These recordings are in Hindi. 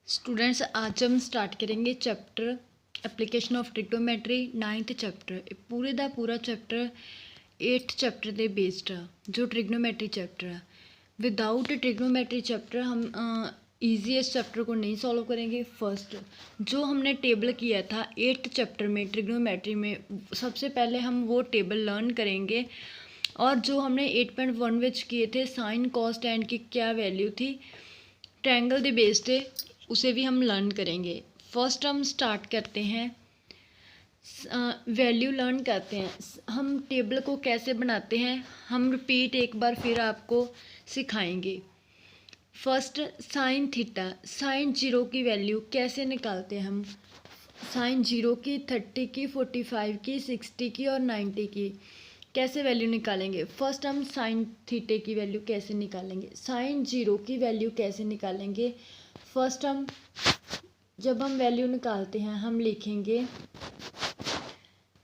स्टूडेंट्स, आज हम स्टार्ट करेंगे chapter application of trigonometry 9th chapter. पूरे ਦਾ पूरा चैप्टर 8th चैप्टर ਦੇ बेस्ड ਆ जो ट्रिग्नोमेट्री चैप्टर है। विदाउट ट्रिग्नोमेट्री चैप्टर हम ईजी इस चैप्टर को नहीं सॉल्व करेंगे। फर्स्ट जो हमने टेबल किया था 8th चैप्टर में ट्रिग्नोमेट्री में, सबसे पहले हम वो टेबल लर्न करेंगे। और जो हमने 8.1 विच किए थे साइन कॉस टैन की क्या वैल्यू थी ट्रायंगल दे बेस पे, उसे भी हम लर्न करेंगे। फर्स्ट हम स्टार्ट करते हैं, वैल्यू लर्न करते हैं। हम टेबल को कैसे बनाते हैं हम रिपीट एक बार फिर आपको सिखाएंगे। First sign theta, sign zero की वैल्यू कैसे निकालते हैं हम। साइन जीरो की, 30 की, 45 की, 60 की और 90 की कैसे वैल्यू निकालेंगे। फर्स्ट हम साइन थीटे की वैल्यू कैसे निकालेंगे, साइन जीरो की वैल्यू कैसे निकालेंगे। फर्स्ट हम जब हम वैल्यू निकालते हैं हम लिखेंगे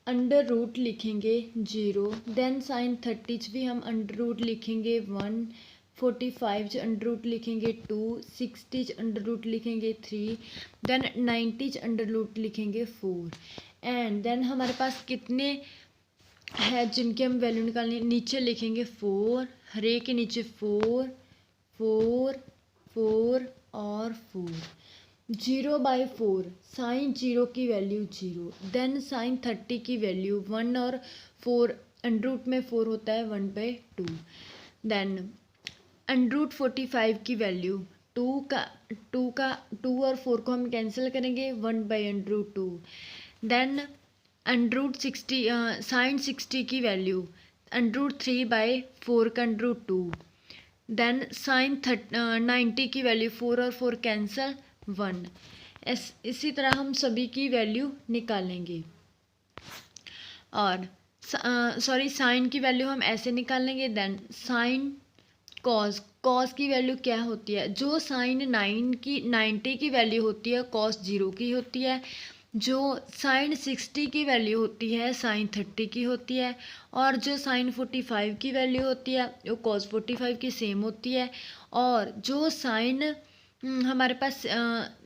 अंडर रूट लिखेंगे 0, देन साइन 30 भी हम अंडर रूट लिखेंगे 1, 45 अंडर रूट लिखेंगे 2, 60 अंडर रूट लिखेंगे 3, देन 90 अंडर रूट लिखेंगे 4। एंड देन हमारे पास कितने है जिनके हम वैल्यू निकालने, नीचे लिखेंगे 4, हर एक के नीचे 4, 4, 4 और 4। 0/4 साइन जीरो की वैल्यू 0, देन साइन 30 की वैल्यू 1 और 4 अंडर रूट में 4 होता है 1/2। देन अंडर रूट 45 की वैल्यू 2 और 4 को हम कैंसिल करेंगे 1/√2। देन अंडर रूट 60 साइन 60 की वैल्यू अंडर रूट 3/4 का अंडर रूट 2। देन साइन 90 की वैल्यू 4 और 4 कैंसल 1। इसी तरह हम सभी की वैल्यू निकालेंगे। और साइन की वैल्यू हम ऐसे निकालेंगे। देन साइन कॉस, कॉस की वैल्यू क्या होती है, जो साइन 90 की वैल्यू होती है कॉस 0 की होती है, जो साइन 60 की वैल्यू होती है साइन 30 की होती है, और जो साइन 45 की वैल्यू होती है वो कॉस 45 की सेम होती है। और जो साइन हमारे पास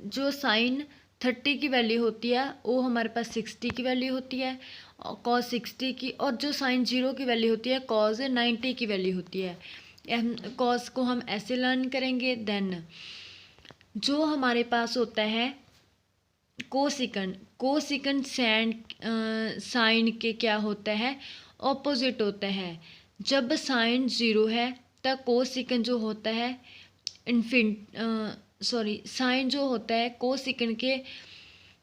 जो साइन 30 की वैल्यू होती है वो हमारे पास 60 की वैल्यू होती है कॉस 60 की, और जो साइन 0 की वैल्यू होती है कॉस 90 की वैल्यू होती है। कॉस को हम ऐसे लर्न करेंगे। देन जो हमारे पास होता है कोसिकन, कोसिकन साइन के क्या होता है ऑपोजिट होता है। जब साइन 0 है तब कोसिकन जो होता है साइन जो होता है कोसिकन के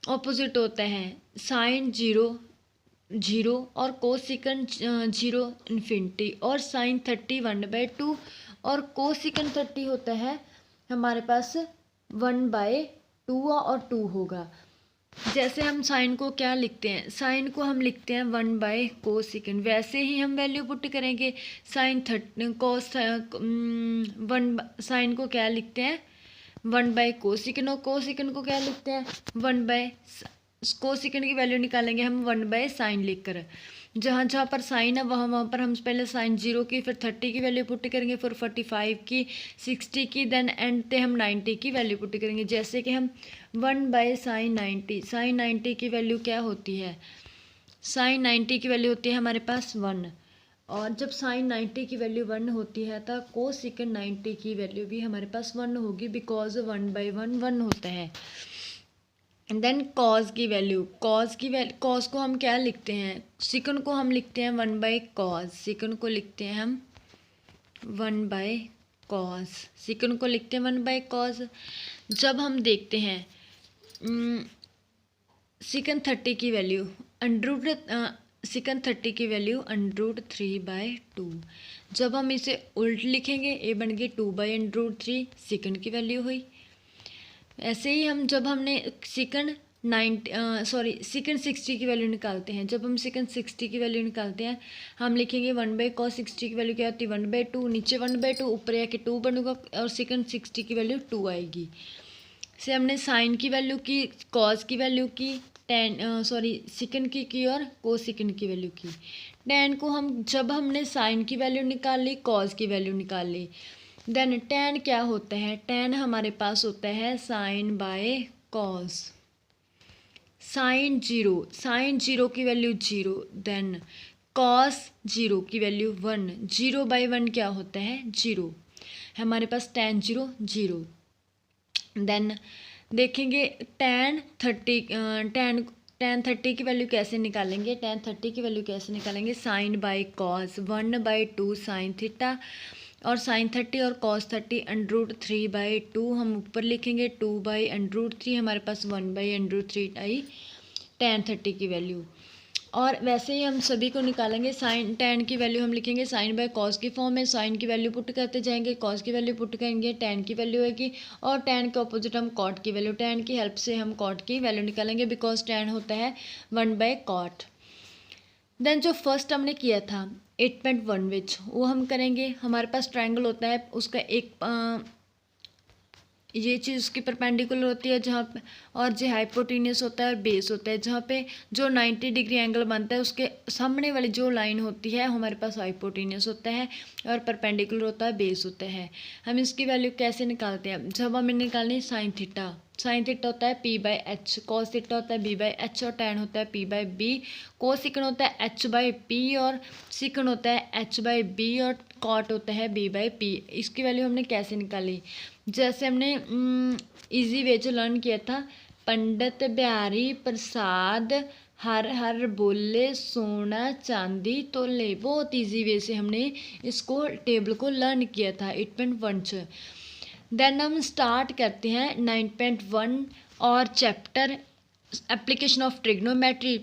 ऑपोजिट होता है। साइन 0 और कोसिकन 0 इन्फिनिटी, और साइन 30 1/2 और कोसिकन 30 होता है हमारे पास 1/2 और 2 होगा। जैसे हम साइन को क्या लिखते हैं, साइन को हम लिखते हैं 1/cos, वैसे ही हम वैल्यू पुट करेंगे। साइन 30 cos 1 साइन को क्या लिखते हैं 1/cos, और कोसिकन को क्या लिखते हैं 1/कोसिकन की वैल्यू निकालेंगे हम 1/sin लिखकर। जहाँ जहाँ पर साइन है वहाँ पर हम पहले साइन 0 की, फिर 30 की वैल्यू पुट करेंगे, फिर 45 की, 60 की, देन एंड पे हम 90 की वैल्यू पुट करेंगे। जैसे कि हम 1/sin 90, साइन 90 की वैल्यू क्या होती है, साइन 90 की वैल्यू होती है हमारे पास 1, और जब साइन 90 की वैल्यू 1 होती है तो कोसिकन 90 की वैल्यू भी हमारे पास 1 होगी, बिकॉज 1/1 1 होता है। देन कॉस की वैल्यू, कॉस को हम क्या लिखते हैं, सिकन को हम लिखते हैं 1/cos, सिकन को लिखते हैं हम 1/cos, सिकन को लिखते हैं 1/cos। जब हम देखते हैं सिकन 30 की वैल्यू सिकन 30 की वैल्यू √3/2। जब हम इसे उल्ट लिखेंगे ये बन गई 2/√3, सिकन की वैल्यू हुई। ऐसे ही हम जब हमने सिकन 60 की वैल्यू निकालते हैं, जब हम सिकन 60 की वैल्यू निकालते हैं हम लिखेंगे 1/cos 60 की वैल्यू क्या होती है 1/2, नीचे 1/2 ऊपर आके 2 बनूगा और सिकन 60 की वैल्यू 2 आएगी। से हमने साइन की वैल्यू की, कॉस की वैल्यू की, सिकन की और कोसिकन की वैल्यू की। टैन को हम जब हमने साइन की वैल्यू निकाल ली कॉस की वैल्यू निकाल ली, देन tan क्या होता है, tan हमारे पास होता है sine by cos. Sine zero की वैल्यू 0, देन कॉस 0 की वैल्यू 1, 0/1 क्या होता है 0, हमारे पास tan 0 0। देन देखेंगे tan 30 की वैल्यू कैसे निकालेंगे, tan 30 की वैल्यू कैसे निकालेंगे, sine by cos 1/2 sine theta, और साइन 30 और कॉस 30 √3/2 हम ऊपर लिखेंगे, 2/√3 हमारे पास 1/√3 आई tan 30 की वैल्यू। और वैसे ही हम सभी को निकालेंगे, साइन tan की वैल्यू हम लिखेंगे साइन बाय कॉस की फॉर्म में, साइन की वैल्यू पुट करते जाएंगे, कॉस की वैल्यू पुट करेंगे, tan की वैल्यू आएगी, और tan के ऑपोजिट हम कॉट की वैल्यू, tan की हेल्प से हम कॉट की वैल्यू निकालेंगे, बिकॉज tan होता है 1/cot। देन जो फर्स्ट हमने किया था 8.1 विच, वो हम करेंगे, हमारे पास ट्रायंगल होता है, उसका एक ये चीज़ उसकी परपेंडिकुलर होती है जहाँ पे, और जो हाइपोटेन्यूस होता है और बेस होता है, जहाँ पे जो 90 डिग्री एंगल बनता है उसके सामने वाली जो लाइन होती है हमारे पास हाइपोटेन्यूस होता है, और परपेंडिकुलर होता है, बेस होता है। हम इसकी वैल्यू कैसे निकालते हैं, जब हमें निकालनी साइन थीटा, साइन थीटा होता है p/h, कॉस थीटा होता है b/h, और tan होता है p/b, कोस सिकन होता है h/p, और सिकन होता है h/b, और कॉट होता है b/p। इसकी वैल्यू हमने कैसे निकाली, जैसे हमने इजी वे जो लर्न किया था, पंडित बिहारी प्रसाद हर हर बोले सोना चांदी तोले, बहुत इजी वे से हमने इसको टेबल को लर्न किया था 8.1 च। देन हम स्टार्ट करते हैं 9.1 और चैप्टर एप्लीकेशन ऑफ ट्रिग्नोमेट्री।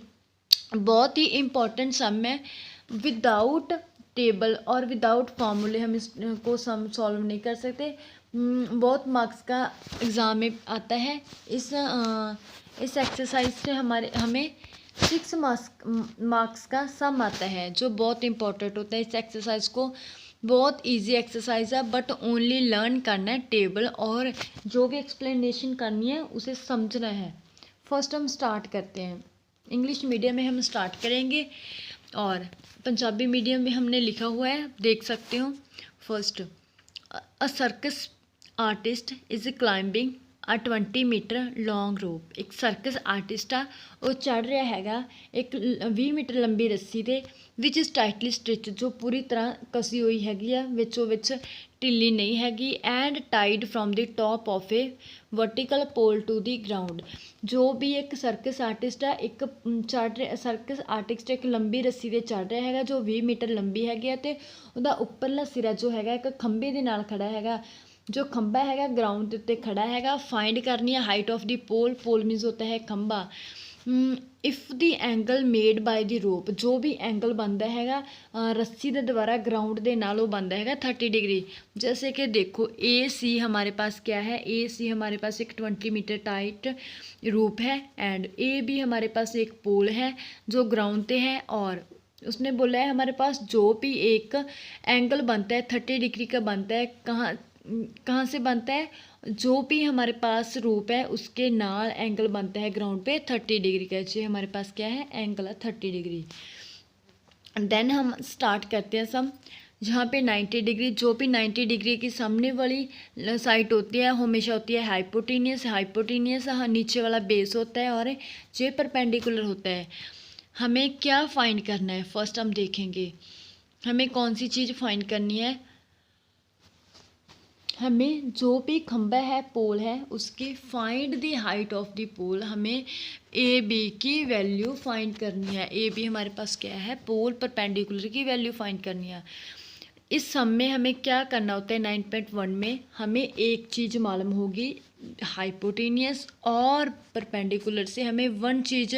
बहुत ही इम्पॉर्टेंट सम है, विदाउट टेबल और विदाउट फॉर्मूले हम इसको सम सॉल्व नहीं कर सकते। बहुत मार्क्स का एग्ज़ाम में आता है। इस एक्सरसाइज से हमें 6 मार्क्स का सम आता है, जो बहुत इंपॉर्टेंट होता है। इस एक्सरसाइज को बहुत इजी एक्सरसाइज है, बट ओनली लर्न करना है टेबल, और जो भी एक्सप्लेनेशन करनी है उसे समझना है। फर्स्ट हम स्टार्ट करते हैं, इंग्लिश मीडियम में हम स्टार्ट करेंगे, और पंजाबी मीडियम में हमने लिखा हुआ है, देख सकते हो। First, a circus artist is climbing a 20 metre long rope. एक सर्कस आर्टिस्ट आ, वो चढ़ रहा हैगा एक 20 मीटर लंबी रस्सी ते, विच इज़ टाइटली स्टिच, जो पूरी तरह कसी हुई हैगी आ, विचों विच ढिल्ली नहीं हैगी, and tied from the top of a vertical pole to the ground. जो भी एक सर्कस आर्टिस्ट आ, एक सर्कस आर्टिस्ट एक लंबी रस्सी ते चढ़ रहा हैगा, जो 20 मीटर लंबी हैगी, ते ਉਹਦਾ ਉੱਪਰਲਾ ਸਿਰਾ ਜੋ ਹੈਗਾ ਇੱਕ ਖੰਭੇ ਦੇ ਨਾਲ ਖੜਾ ਹੈਗਾ, जो खंबा हैगा ग्राउंड के उत्ते खड़ा हैगा। फाइंड करनी है height of the pole, pole means होता है खंबा। If the angle made by the rope, जो भी एंगल बनता हैगा रस्सी के द्वारा ग्राउंड के नाल बनता हैगा 30 डिग्री। जैसे कि देखो ए सी हमारे पास क्या है, ए सी हमारे पास एक 20 मीटर टाइट रूप है, एंड ए बी हमारे पास एक पोल है जो ग्राउंड पे है, और उसने बोला है हमारे पास जो भी एक एंगल बनता है 30 डिग्री का बनता है, कहाँ से बनता है, जो भी हमारे पास रूप है उसके नाल एंगल बनता है ग्राउंड पे 30 डिग्री का। जी हमारे पास क्या है, एंगल है 30 डिग्री। देन हम स्टार्ट करते हैं सम, जहाँ पे 90 डिग्री, जो भी 90 डिग्री की सामने वाली साइड होती है हमेशा होती है हाइपोटेनियस, नीचे वाला बेस होता है, और जे परपेंडिकुलर होता है। हमें क्या फाइंड करना है, फर्स्ट हम देखेंगे हमें कौन सी चीज़ फाइंड करनी है। हमें जो भी खंबा है, पोल है, उसकी find the height of the pole, हमें ए बी की वैल्यू फाइंड करनी है। ए बी हमारे पास क्या है, पोल परपेंडिकुलर की वैल्यू फाइंड करनी है। इस सम में हमें क्या करना होता है, 9.1 में हमें एक चीज़ मालूम होगी, हाइपोटेनियस और परपेंडिकुलर से हमें वन चीज़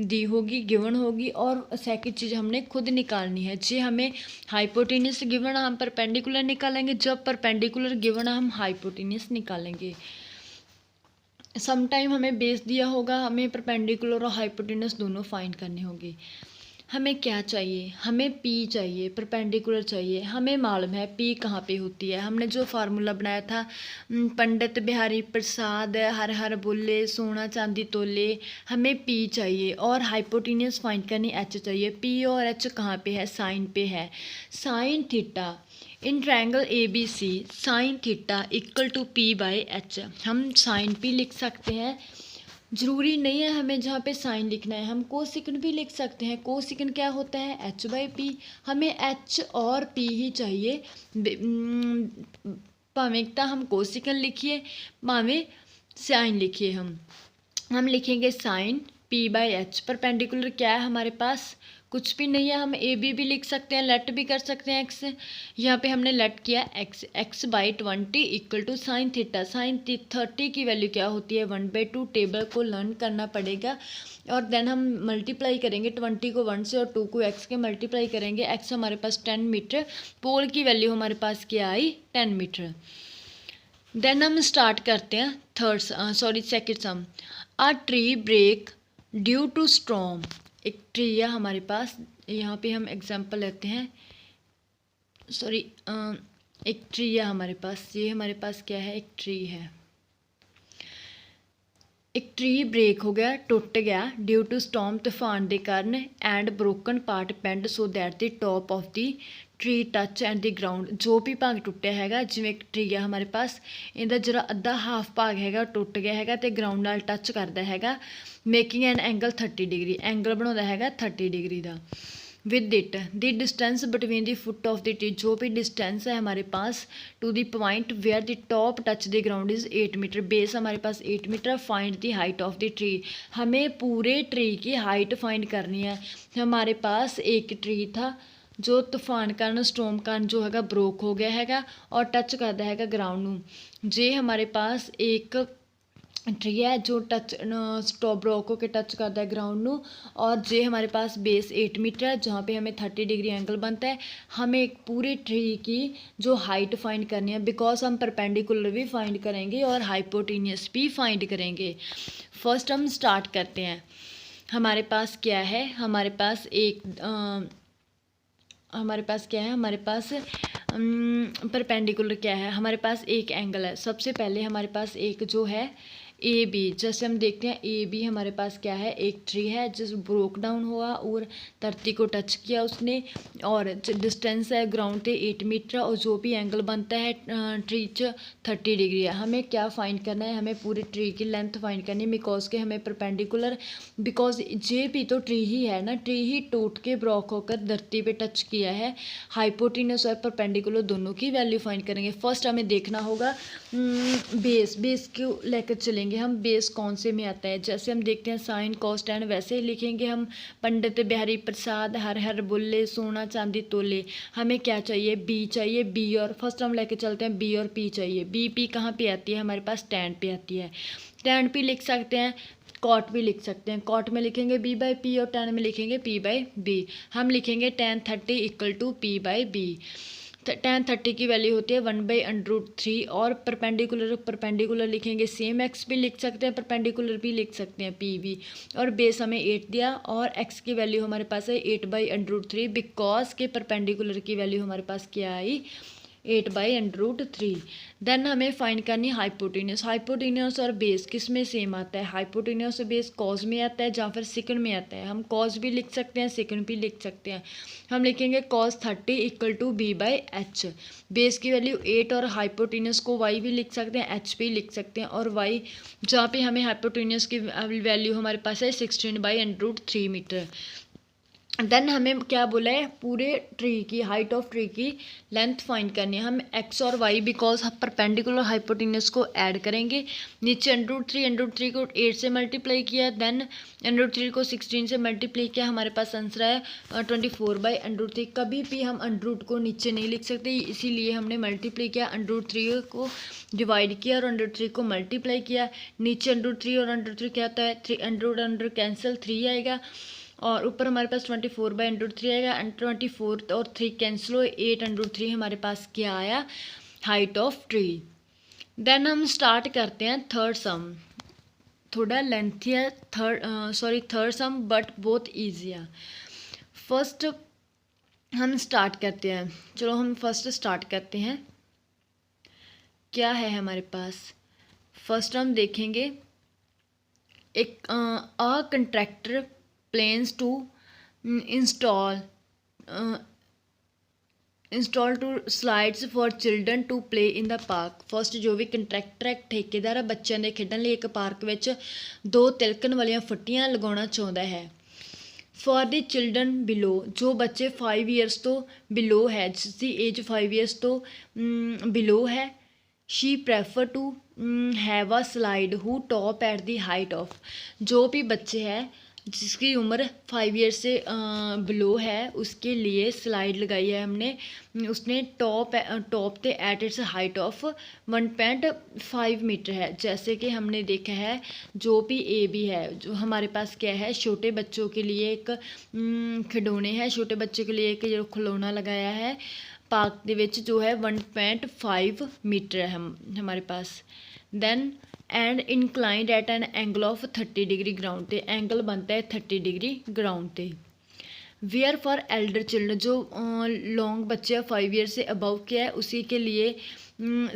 दी होगी, गिवन होगी, और सेकंड चीज़ हमने खुद निकालनी है। जी हमें हाइपोटेनियस गिवन हम परपेंडिकुलर निकालेंगे, जब परपेंडिकुलर गिवन हम हाइपोटेनियस निकालेंगे। सम टाइम हमें बेस दिया होगा, हमें परपेंडिकुलर और हाइपोटेनियस दोनों फाइंड करनी होगी। हमें क्या चाहिए, हमें पी चाहिए, परपेंडिकुलर चाहिए। हमें मालूम है पी कहाँ पे होती है, हमने जो फार्मूला बनाया था, पंडित बिहारी प्रसाद हर हर बोले सोना चांदी तोले, हमें पी चाहिए, और हाइपोटेनियस फाइंड करनी एच चाहिए। पी और एच कहाँ पे है, साइन पे है। Sine theta in triangle A B C sine theta equal to P by H. हम साइन पी लिख सकते हैं, ज़रूरी नहीं है हमें जहाँ पे साइन लिखना है, हम कोसिकन भी लिख सकते हैं। कोसिकन क्या होता है, एच बाई पी। हमें एच और पी ही चाहिए, भावें हम कोसिकन लिखिए भावें साइन लिखिए। हम लिखेंगे sine P by H. Perpendicular क्या है हमारे पास, कुछ भी नहीं है। हम ए बी भी लिख सकते हैं, लेट भी कर सकते हैं एक्स। यहाँ पे हमने लेट किया x by 20 equal to sine theta. Sine 30 की वैल्यू क्या होती है, 1/2। टेबल को लर्न करना पड़ेगा और देन हम मल्टीप्लाई करेंगे 20 को 1 से और 2 को x के मल्टीप्लाई करेंगे। x हमारे पास 10 मीटर, पोल की वैल्यू हमारे पास क्या आई, 10 मीटर। देन हम स्टार्ट करते हैं second sum. A tree break due to storm. एक ट्री है हमारे पास, यहाँ पे हम एग्जांपल लेते हैं। एक ट्री है हमारे पास, ये हमारे पास क्या है, एक ट्री है। एक ट्री ब्रेक हो गया, टुट गया ड्यू टू स्टॉर्म, तूफान के कारण, and broken part bend so that the top of the tree touch and the ground. जो भी भाग टुटिया है, जिवें एक ट्री है हमारे पास, इहदा जिहड़ा अद्धा हाफ भाग है टुट गया है तो ग्राउंड नाल टच करता है, making an angle 30 degree. Angle बनाता है 30 डिग्री का। With it the distance between the foot of the tree, जो भी डिस्टेंस है हमारे पास to the point where the top touch the ground is 8 metre. Base हमारे पास 8 metre. Find the height of the tree. हमें पूरे ट्री की हाइट फाइंड करनी है। हमारे पास एक ट्री था जो तूफान कारण, स्टॉर्म कारण जो है ब्रोक हो गया है और टच करता है ग्राउंड में। जे हमारे पास एक ट्री है जो टच स्टॉप ब्रोक होकर टच करता है ग्राउंड में, और जे हमारे पास बेस 8 मीटर है जहाँ पे हमें 30 डिग्री एंगल बनता है। हमें एक पूरी ट्री की जो हाइट फाइंड करनी है, बिकॉज हम परपेंडिकुलर भी फाइंड करेंगे और हाइपोटेनियस भी फाइंड करेंगे। फर्स्ट हम स्टार्ट करते हैं। हमारे पास क्या है, हमारे पास परपेंडिकुलर क्या है, हमारे पास एक एंगल है। सबसे पहले हमारे पास एक जो है ए बी, जैसे हम देखते हैं ए बी हमारे पास क्या है, एक ट्री है जिस ब्रोक डाउन हुआ और धरती को टच किया उसने, और डिस्टेंस है ग्राउंड से 8 मीटर, और जो भी एंगल बनता है ट्री 30 डिग्री है। हमें क्या फाइंड करना है, हमें पूरी ट्री की लेंथ फाइंड करनी है, बिकॉज के हमें परपेंडिकुलर, बिकॉज जे भी तो ट्री ही है ना, ट्री ही टूट के ब्रोक होकर धरती पे टच किया है। हाइपोटेन्यूस और परपेंडिकुलर दोनों की वैल्यू फाइंड करेंगे। फर्स्ट हमें देखना होगा बेस को लेकर चलेंगे हम, बेस कौन से में आता है। जैसे हम देखते हैं साइन कॉस टैन, वैसे ही लिखेंगे हम। पंडित बिहारी प्रसाद हर हर बोले, सोना चांदी तोले। हमें क्या चाहिए, बी चाहिए। बी और फर्स्ट हम लेके चलते हैं बी और पी चाहिए। बी पी कहाँ पे आती है, हमारे पास टैन पे आती है। टैन पी लिख सकते हैं, कॉट भी लिख सकते हैं। कॉट में लिखेंगे बी बाई पी और टैन में लिखेंगे पी बाई बी। हम लिखेंगे tan 30 equal to P by B. Tan 30 की वैल्यू होती है 1/√3, और परपेंडिकुलर लिखेंगे सेम। एक्स भी लिख सकते हैं, परपेंडिकुलर भी लिख सकते हैं, पी भी। और बेस हमें 8 दिया और एक्स की वैल्यू हमारे पास है 8/√3, बिकॉज के परपेंडिकुलर की वैल्यू हमारे पास क्या आई, 8/√3। देन हमें फाइंड करनी हाइपोटेन्यूस। हाइपोटेन्यूस और बेस किस में सेम आता है, हाइपोटेन्यूस और बेस कॉज में आता है या फिर सेकंड में आता है। हम कॉज भी लिख सकते हैं, सेकंड भी लिख सकते हैं। हम लिखेंगे cos 30 equal to B by H. Base की वैल्यू 8 और हाइपोटेन्यूस को वाई भी लिख सकते हैं, एच भी लिख सकते हैं, और वाई जहाँ पे हमें हाइपोटेन्यूस की वैल्यू हमारे पास है 16/√3 मीटर। देन हमें क्या बोला है, पूरे ट्री की हाइट ऑफ ट्री की लेंथ फाइंड करनी है। हम एक्स और वाई बिकॉज परपेंडिकुलर हाइपोटेन्यूस को ऐड करेंगे। नीचे √3 को 8 से मल्टीप्लाई किया, देन √3 को 16 से मल्टीप्लाई किया, हमारे पास आंसर है 24/√3। कभी भी हम √ को नीचे नहीं लिख सकते, इसीलिए हमने मल्टीप्लाई किया, √3 को डिवाइड किया और √3 को मल्टीप्लाई किया। नीचे √3 और √3 क्या होता है, 3 कैंसिल 3 आएगा, और ऊपर हमारे पास 24/√3 आएगा। 24 और 3 कैंसिल हो, 8/√3 हमारे पास क्या आया, हाइट ऑफ ट्री। देन हम स्टार्ट करते हैं थर्ड सम। थोड़ा लेंथी है थर्ड सम, बट बहुत ईजी है। फर्स्ट हम स्टार्ट करते हैं, चलो हम फर्स्ट स्टार्ट करते हैं। क्या है हमारे पास, फर्स्ट हम देखेंगे एक contractor plans to install install to slides for children to play in the park. First ਜੋ ਵੀ ਕੰਟਰੈਕਟਰ ਹੈ ਠੇਕੇਦਾਰ ਹੈ ਬੱਚਿਆਂ ਦੇ ਖੇਡਣ ਲਈ ਇੱਕ ਪਾਰਕ ਵਿੱਚ 2 ਤਿਲਕਣ ਵਾਲੀਆਂ ਫੱਟੀਆਂ ਲਗਾਉਣਾ ਚਾਹੁੰਦਾ ਹੈ। ਫॉर ਦੀ ਚਿਲਡਰਨ ਬਿਲੋ ਜੋ ਬੱਚੇ 5 ਈਅਰਸ ਤੋਂ ਬਿਲੋ ਹੈ ਜਿਸ ਦੀ ਏਜ 5 ਈਅਰਸ ਤੋਂ ਬਿਲੋ ਹੈ। She prefer to have a slide who top at the height of जो भी बच्चे हैं जिसकी उम्र 5 ईयर से बिलो है उसके लिए स्लाइड लगाई है हमने। उसने टॉप पे at its height of 1.5 metre है। जैसे कि हमने देखा है जो भी ए बी है जो हमारे पास क्या है छोटे बच्चों के लिए एक खिडौने हैं। छोटे बच्चों के लिए एक जो खिलौना लगाया है पार्क दे विच जो है 1.5 मीटर है हमारे पास। Then and inclined at an angle of 30 degree ground पे एंगल बनता है 30 डिग्री ग्राउंड पे। वेयर फॉर एल्डर चिल्ड्रन जो लॉन्ग बच्चे 5 ईयर से अबव के है उसी के लिए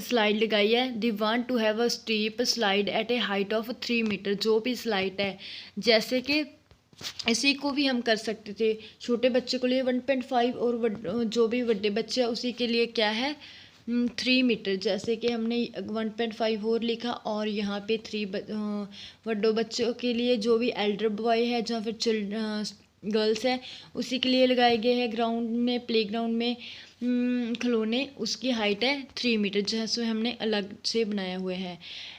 स्लाइड लगाई है। They want to have a steep slide at a height of 3 metre जो भी स्लाइड है जैसे कि इसी को भी हम कर सकते थे छोटे बच्चे के लिए 1.5 और जो भी बड़े बच्चे हैं उसी के लिए क्या है 3 मीटर। जैसे कि हमने 1.5 और लिखा और यहाँ पे 3 बड़ों बच्चों के लिए जो भी एल्डर बॉय है या फिर गर्ल्स है उसी के लिए लगाए गए हैं ग्राउंड में प्ले ग्राउंड में खिलौने। उसकी हाइट है 3 मीटर जैसे हमने अलग से बनाया हुआ है।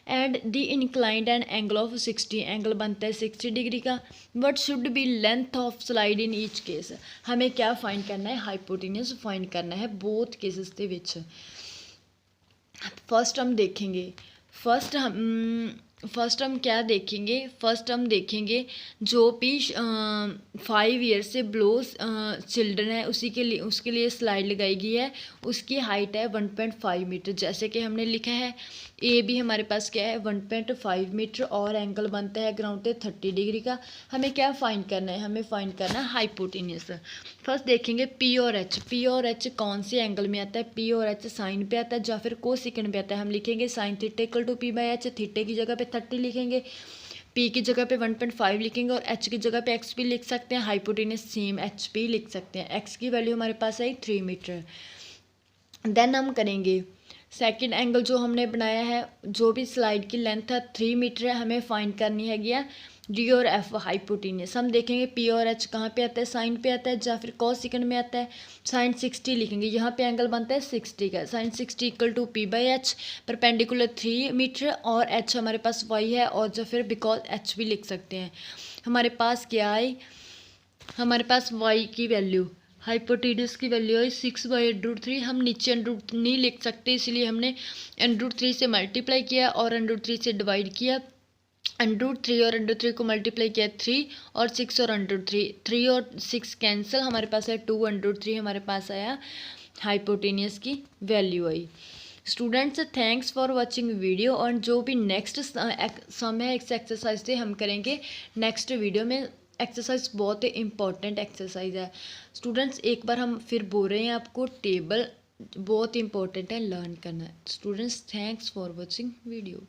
And the inclined and angle of 60 angle बनता है 60 डिग्री का। What should be length of slide in each case हमें क्या फाइंड करना है हाइपोटेन्यूज फाइंड करना है बोथ केसेस के विच। फर्स्ट हम देखेंगे फर्स्ट हम क्या देखेंगे फर्स्ट हम देखेंगे जो भी 5 ईयर से बिलो चिल्ड्रन है उसके लिए स्लाइड लगाई गई है उसकी हाइट है 1.5 मीटर। जैसे कि हमने लिखा है ए भी हमारे पास क्या है 1.5 मीटर और एंगल बनता है ग्राउंड पे 30 डिग्री का। हमें क्या फाइंड करना है हमें फाइंड करना है हाइपोटेन्यूज। फर्स्ट देखेंगे पी और एच कौन से एंगल में आता है। पी और एच साइन पे आता है या फिर कोसेकंड पे आता है। हम लिखेंगे sine theta equal to P by H थीटे की जगह पे 30 लिखेंगे पी की जगह पे 1.5 लिखेंगे और एच की जगह पे एक्स भी लिख सकते हैं। हाइपोटेन्यूज सेम एच भी लिख सकते हैं। एक्स की वैल्यू हमारे पास आई 3 मीटर। देन हम करेंगे सेकंड एंगल जो हमने बनाया है जो भी स्लाइड की लेंथ है 3 मीटर है हमें फाइंड करनी है गया डी और एफ हाइपोटेन्यूज। हम देखेंगे पी और एच कहाँ पे आता है साइन पे आता है या फिर कॉस सेकंड में आता है। साइन 60 लिखेंगे यहाँ पे एंगल बनता है 60 का। Sine 60 equal to P by H perpendicular 3 metre और एच हमारे पास वाई है और या फिर बिकॉज एच भी लिख सकते हैं। हमारे पास क्या है हमारे पास वाई की वैल्यू हाइपोटेन्यूज की वैल्यू है 6/√3। हम नीचे √3 नहीं लिख सकते इसलिए हमने √3 से मल्टीप्लाई किया और √3 से डिवाइड किया। √3 और √3 को मल्टीप्लाई किया 3 और 6 और √3 और 6 कैंसिल हमारे पास है 2/√3 हमारे पास आया हाइपोटेन्यूज की value I. Students thanks for watching video और जो भी नेक्स्ट सम है इस एक्सरसाइज से हम करेंगे नेक्स्ट वीडियो में। एक्सरसाइज बहुत ही इंपॉर्टेंट एक्सरसाइज है स्टूडेंट्स। एक बार हम फिर बोल रहे हैं आपको टेबल बहुत इंपॉर्टेंट है लर्न करना है। Students thanks for watching video.